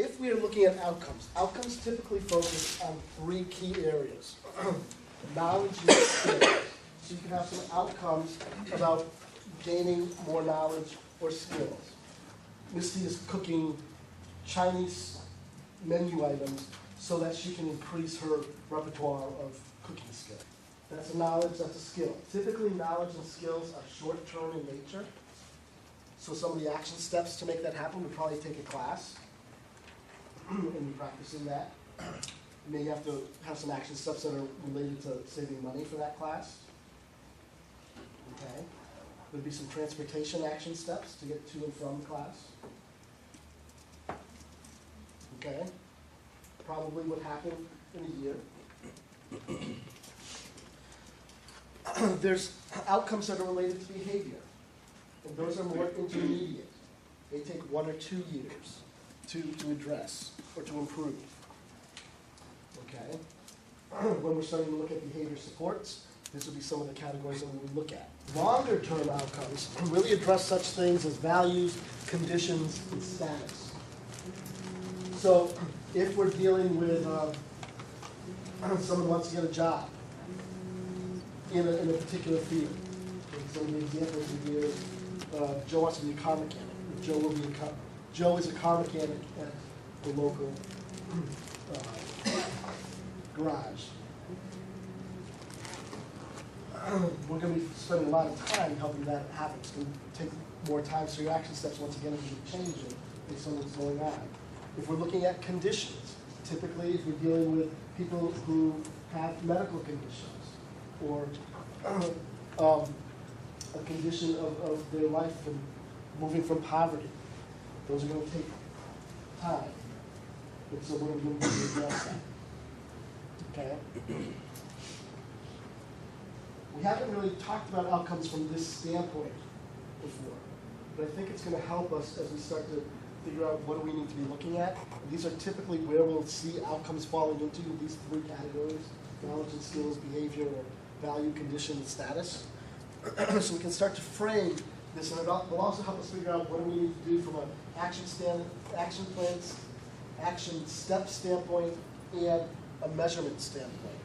if we are looking at outcomes, outcomes typically focus on three key areas. Knowledge and skills. So you can have some outcomes about gaining more knowledge or skills. Misty is cooking Chinese menu items so that she can increase her repertoire of cooking skill. That's a knowledge, that's a skill. Typically, knowledge and skills are short-term in nature. So some of the action steps to make that happen would probably take a class and be practicing that. You may have to have some action steps that are related to saving money for that class. Okay. There'd be some transportation action steps to get to and from class. Okay. Probably would happen in a year. There's outcomes that are related to behavior, and those are more intermediate. They take 1 or 2 years to address or to improve. Okay? When we're starting to look at behavior supports, this will be some of the categories that we would look at. Longer term outcomes really address such things as values, conditions, and status. So if we're dealing with someone wants to get a job in a particular field, some of the examples we give, Joe wants to be a car mechanic. Joe is a car mechanic at the local garage. We're going to be spending a lot of time helping that happen. It's going to take more time, so your action steps once again are changing based on what's going on. If we're looking at conditions, typically if we're dealing with people who have medical conditions or a condition of their life and moving from poverty, those are going to take time. And so we're going to address that. Okay? We haven't really talked about outcomes from this standpoint before, but I think it's going to help us as we start to figure out what do we need to be looking at. And these are typically where we'll see outcomes falling into these 3 categories: knowledge and skills, behavior, or value, condition, and status. So we can start to frame this, and it will also help us figure out what do we need to do from an action step standpoint and a measurement standpoint.